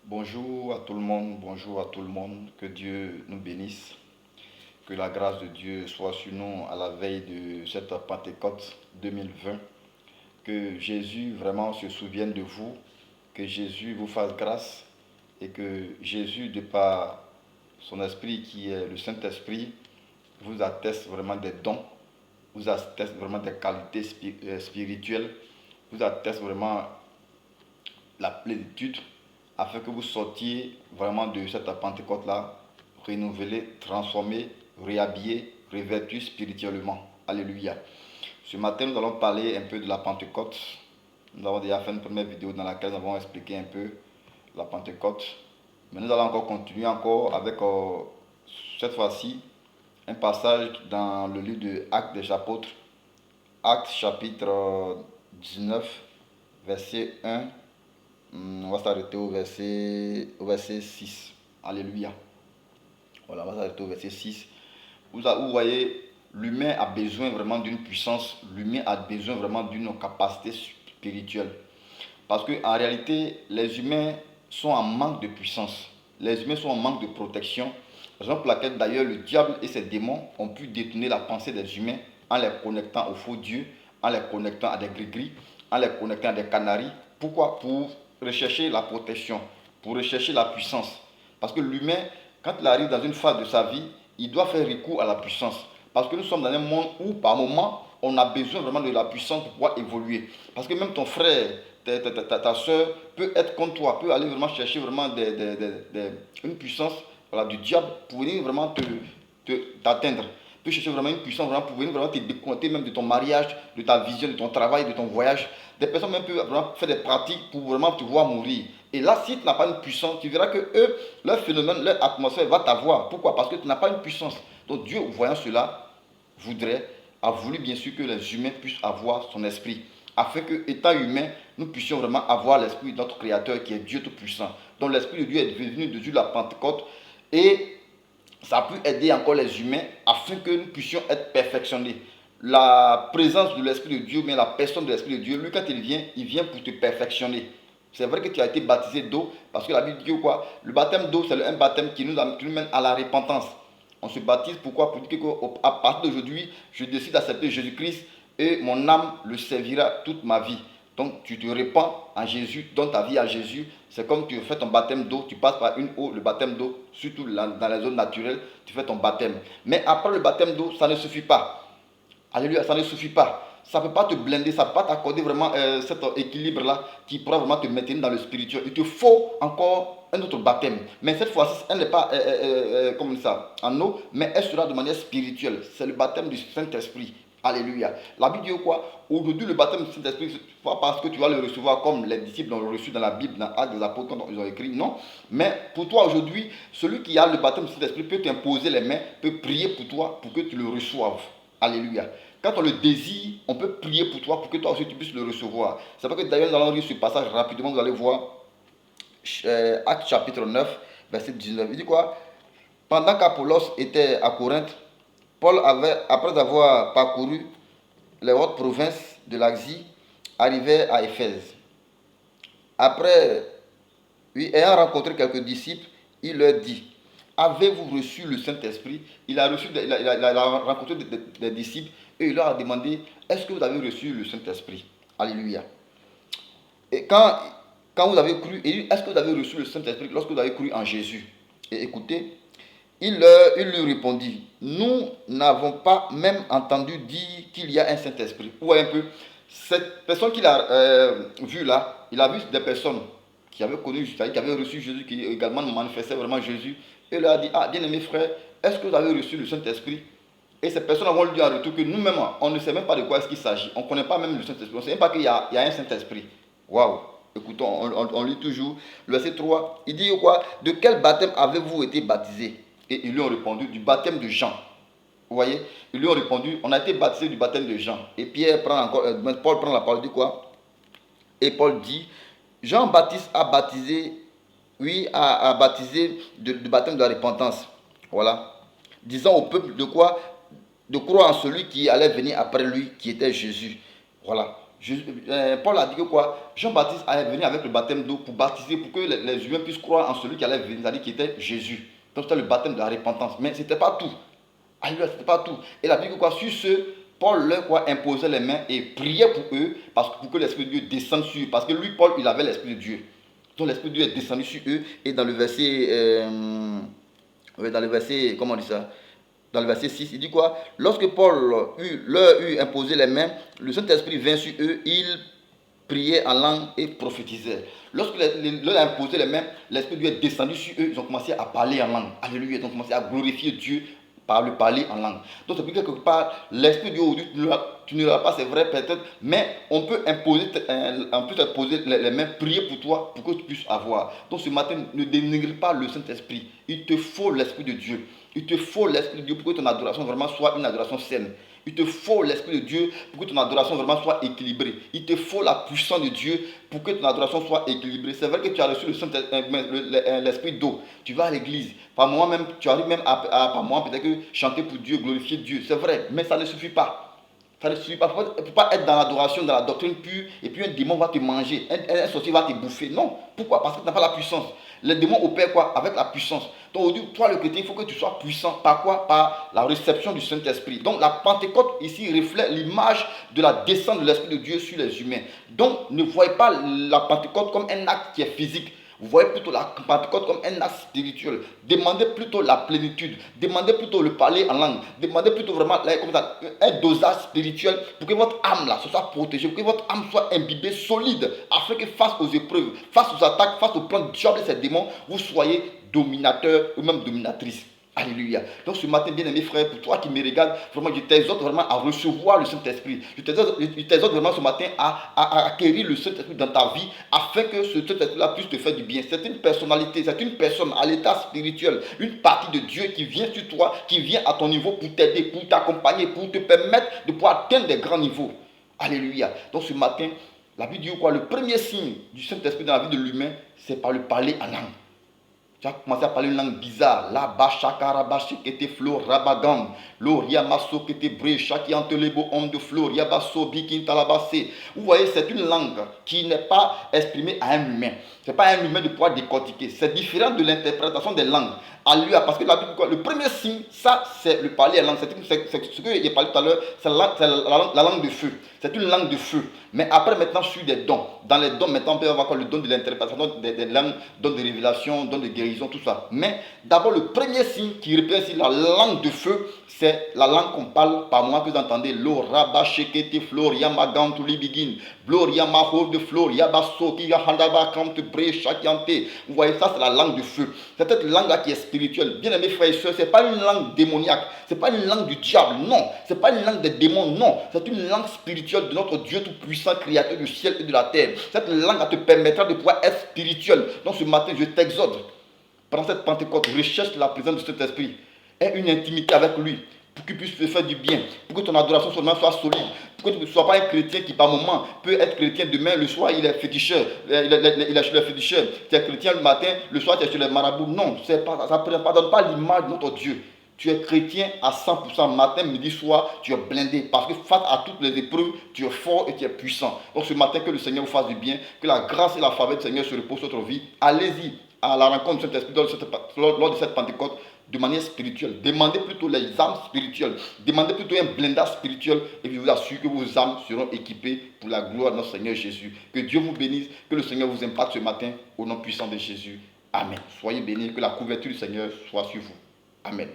Bonjour à tout le monde, bonjour à tout le monde, que Dieu nous bénisse, que la grâce de Dieu soit sur nous à la veille de cette Pentecôte 2020, que Jésus vraiment se souvienne de vous, que Jésus vous fasse grâce et que Jésus, de par son esprit qui est le Saint-Esprit, vous atteste vraiment des dons, vous atteste vraiment des qualités spirituelles, vous atteste vraiment la plénitude afin que vous sortiez vraiment de cette Pentecôte-là, renouvelé, transformé, réhabillé, revêtu spirituellement. Alléluia. Ce matin, nous allons parler un peu de la Pentecôte. Nous avons déjà fait une première vidéo dans laquelle nous avons expliqué un peu la Pentecôte. Mais nous allons encore continuer encore avec cette fois-ci un passage dans le livre de Actes des Apôtres. Actes chapitre 19, verset 1. On va s'arrêter au verset 6. Alléluia. Voilà, on va s'arrêter au verset 6. Vous voyez, l'humain a besoin vraiment d'une puissance. L'humain a besoin vraiment d'une capacité spirituelle. Parce qu'en réalité, les humains sont en manque de puissance. Les humains sont en manque de protection. Raison pour laquelle d'ailleurs le diable et ses démons ont pu détourner la pensée des humains en les connectant aux faux dieux, en les connectant à des gris-gris, en les connectant à des canaris. Pourquoi? Pour rechercher la protection, pour rechercher la puissance. Parce que l'humain, quand il arrive dans une phase de sa vie, il doit faire recours à la puissance. Parce que nous sommes dans un monde où, par moment, on a besoin vraiment de la puissance pour pouvoir évoluer. Parce que même ton frère, ta soeur peut être comme toi, peut aller vraiment chercher vraiment une puissance, voilà, du diable pour venir vraiment t'atteindre. Peut chercher vraiment une puissance vraiment pour venir vraiment te décompter même de ton mariage, de ta vision, de ton travail, de ton voyage. Des personnes même peuvent vraiment faire des pratiques pour vraiment te voir mourir. Et là, si tu n'as pas une puissance, tu verras que eux, leur phénomène, leur atmosphère va t'avoir. Pourquoi? Parce que tu n'as pas une puissance. Donc Dieu, voyant cela, a voulu bien sûr que les humains puissent avoir son esprit, afin que, étant humain, nous puissions vraiment avoir l'esprit de notre Créateur qui est Dieu Tout-Puissant. Donc l'esprit de Dieu est venu de Dieu la Pentecôte et ça a pu aider encore les humains afin que nous puissions être perfectionnés. La présence de l'Esprit de Dieu, mais la personne de l'Esprit de Dieu, lui quand il vient pour te perfectionner. C'est vrai que tu as été baptisé d'eau, parce que la Bible dit quoi? Le baptême d'eau, c'est un baptême qui nous mène à la repentance. On se baptise pourquoi? Pour dire qu'à partir d'aujourd'hui, je décide d'accepter Jésus-Christ et mon âme le servira toute ma vie. Donc tu te répands en Jésus, donnes ta vie à Jésus. C'est comme tu fais ton baptême d'eau, tu passes par une eau, le baptême d'eau, surtout dans les zones naturelles, tu fais ton baptême. Mais après le baptême d'eau, ça ne suffit pas. Alléluia, ça ne suffit pas. Ça ne peut pas te blinder, ça ne peut pas t'accorder vraiment cet équilibre-là qui pourra vraiment te maintenir dans le spirituel. Il te faut encore un autre baptême. Mais cette fois-ci, elle n'est pas comme ça, en eau, mais elle sera de manière spirituelle. C'est le baptême du Saint-Esprit. Alléluia. La Bible dit quoi? Aujourd'hui, le baptême du Saint-Esprit, ce n'est pas parce que tu vas le recevoir comme les disciples l'ont reçu dans la Bible, dans Actes des Apôtres, quand ils ont écrit, non. Mais pour toi aujourd'hui, celui qui a le baptême du Saint-Esprit peut t'imposer les mains, peut prier pour toi pour que tu le reçoives. Alléluia. Quand on le désire, on peut prier pour toi pour que toi aussi tu puisses le recevoir. C'est pour que d'ailleurs nous allons lire ce passage rapidement, vous allez voir Actes chapitre 9, verset 19. Il dit quoi? Pendant qu'Apollos était à Corinthe, Paul avait, après avoir parcouru les hautes provinces de l'Asie, arrivé à Éphèse. Après, ayant rencontré quelques disciples, il leur dit: avez-vous reçu le Saint-Esprit? Il a rencontré des disciples et il leur a demandé: est-ce que vous avez reçu le Saint-Esprit? Alléluia. Et quand vous avez cru, est-ce que vous avez reçu le Saint-Esprit lorsque vous avez cru en Jésus? Et écoutez, il lui répondit: nous n'avons pas même entendu dire qu'il y a un Saint-Esprit. Ou un peu, cette personne qu'il a vue là, il a vu des personnes qui avaient connu, qui avaient reçu Jésus, qui également manifestaient vraiment Jésus. Et il leur a dit: ah, bien-aimé frère, est-ce que vous avez reçu le Saint-Esprit? Et ces personnes vont lui dire en retour que nous-mêmes, on ne sait même pas de quoi est-ce qu'il s'agit. On ne connaît pas même le Saint-Esprit. On ne sait même pas qu'il y a un Saint-Esprit. Waouh! Écoutons, on lit toujours le verset 3. Il dit quoi? De quel baptême avez-vous été baptisé? Et ils lui ont répondu: du baptême de Jean. Vous voyez? Ils lui ont répondu: on a été baptisé du baptême de Jean. Et Paul prend la parole, dit quoi? Et Paul dit: Jean-Baptiste a baptisé, oui, a baptisé du baptême de la repentance. Voilà. Disant au peuple de quoi? De croire en celui qui allait venir après lui, qui était Jésus. Voilà. Paul a dit que quoi? Jean-Baptiste allait venir avec le baptême d'eau pour baptiser, pour que les humains puissent croire en celui qui allait venir, c'est-à-dire qui était Jésus. Donc c'était le baptême de la repentance. Mais ce n'était pas tout. Alléluia, c'était pas tout. Et la Bible dit que quoi? Sur ce, Paul leur quoi, imposait les mains et priait pour eux, pour que l'Esprit de Dieu descende sur eux. Parce que lui, Paul, il avait l'Esprit de Dieu. Donc l'Esprit de Dieu est descendu sur eux. Et dans le verset, comment on dit ça? Dans le verset 6, il dit quoi? Lorsque Paul leur eut imposé les mains, le Saint-Esprit vint sur eux, ils priaient en langue et prophétisaient. Lorsque leur a imposé les mains, l'Esprit de Dieu est descendu sur eux, ils ont commencé à parler en langue. Alléluia, ils ont commencé à glorifier Dieu par le parler en langue. Donc, c'est pour quelque part, l'Esprit de Dieu aujourd'hui, tu ne l'as pas, c'est vrai peut-être, mais on peut imposer les mains, prier pour toi, pour que tu puisses avoir. Donc, ce matin, ne dénigre pas le Saint-Esprit. Il te faut l'Esprit de Dieu. Il te faut l'Esprit de Dieu pour que ton adoration vraiment soit une adoration saine. Il te faut l'Esprit de Dieu pour que ton adoration vraiment soit équilibrée. Il te faut la puissance de Dieu pour que ton adoration soit équilibrée. C'est vrai que tu as reçu l'Esprit d'eau. Tu vas à l'église. Par moment même, tu arrives même par moment peut-être que chanter pour Dieu, glorifier Dieu. C'est vrai, mais ça ne suffit pas. Ça ne suffit pas. Il ne faut pas être dans l'adoration, dans la doctrine pure, et puis un démon va te manger, un sorcier va te bouffer. Non. Pourquoi? Parce que tu n'as pas la puissance. Les démons opèrent quoi? Avec la puissance. Donc aujourd'hui, toi le chrétien, il faut que tu sois puissant. Par quoi? Par la réception du Saint-Esprit. Donc la Pentecôte ici reflète l'image de la descente de l'Esprit de Dieu sur les humains. Donc ne voyez pas la Pentecôte comme un acte qui est physique. Vous voyez plutôt la Pentecôte comme un acte spirituel. Demandez plutôt la plénitude. Demandez plutôt le parler en langue. Demandez plutôt vraiment un dosage spirituel pour que votre âme là, se soit protégée, pour que votre âme soit imbibée, solide, afin que face aux épreuves, face aux attaques, face au plan de diable de ces démons, vous soyez dominateur ou même dominatrice. Alléluia. Donc ce matin, bien aimé frère, pour toi qui me regardes, vraiment, je t'exhorte vraiment à recevoir le Saint-Esprit. Je t'exhorte vraiment ce matin à acquérir le Saint-Esprit dans ta vie, afin que ce Saint-Esprit-là puisse te faire du bien. C'est une personnalité, c'est une personne à l'état spirituel, une partie de Dieu qui vient sur toi, qui vient à ton niveau pour t'aider, pour t'accompagner, pour te permettre de pouvoir atteindre des grands niveaux. Alléluia. Donc ce matin, la Bible dit quoi? Le premier signe du Saint-Esprit dans la vie de l'humain, c'est par le parler en langue. Tu as commencé à parler une langue bizarre. La bachakarabashi qui était flo rabagam. Loria maso qui était bré. Chaki antelebo homme de flo. Yabaso bikin talabase. Vous voyez, c'est une langue qui n'est pas exprimée à un humain. Ce n'est pas à un humain de pouvoir décortiquer. C'est différent de l'interprétation des langues. Alléluia. Parce que la Bible, le premier signe, ça, c'est le parler en langue. C'est ce que j'ai parlé tout à l'heure, c'est la langue de feu. C'est une langue de feu. Mais après, maintenant, sur des dons. Dans les dons, maintenant, on peut avoir le don de l'interprétation des langues, don de révélation, don de guérison, tout ça. Mais d'abord, le premier signe qui représente la langue de feu, c'est la langue qu'on parle par moi que vous entendez. Lo raba shekete flor yamagan to libigin. Gloria mahov de flor yabaso ki yahandaba kante bre shakiante. Vous voyez, ça, c'est la langue de feu. C'est cette langue-là qui est spirituelle. Bien aimés frères et sœurs, ce n'est pas une langue démoniaque. Ce n'est pas une langue du diable. Non. Ce n'est pas une langue des démons. Non. C'est une langue spirituelle de notre Dieu tout-puissant, créateur du ciel et de la terre. Cette langue te permettra de pouvoir être spirituel. Donc ce matin, je t'exhorte. Pendant cette Pentecôte, recherche la présence de cet esprit. Aie une intimité avec lui. Pour qu'il puisse te faire du bien. Pour que ton adoration soit solide. Pour que tu ne sois pas un chrétien qui par moment peut être chrétien demain, le soir il est féticheur. Il est chez le féticheur. Tu es chrétien le matin, le soir tu es chez les marabouts. Non, ça ne donne pas l'image de notre Dieu. Tu es chrétien à 100%, matin, midi, soir, tu es blindé. Parce que face à toutes les épreuves, tu es fort et tu es puissant. Donc ce matin, que le Seigneur vous fasse du bien, que la grâce et la faveur du Seigneur se reposent sur votre vie. Allez-y à la rencontre de Saint-Esprit lors de cette Pentecôte de manière spirituelle. Demandez plutôt les âmes spirituelles. Demandez plutôt un blindage spirituel et je vous assure que vos âmes seront équipées pour la gloire de notre Seigneur Jésus. Que Dieu vous bénisse, que le Seigneur vous impacte ce matin au nom puissant de Jésus. Amen. Soyez bénis, que la couverture du Seigneur soit sur vous. Amen.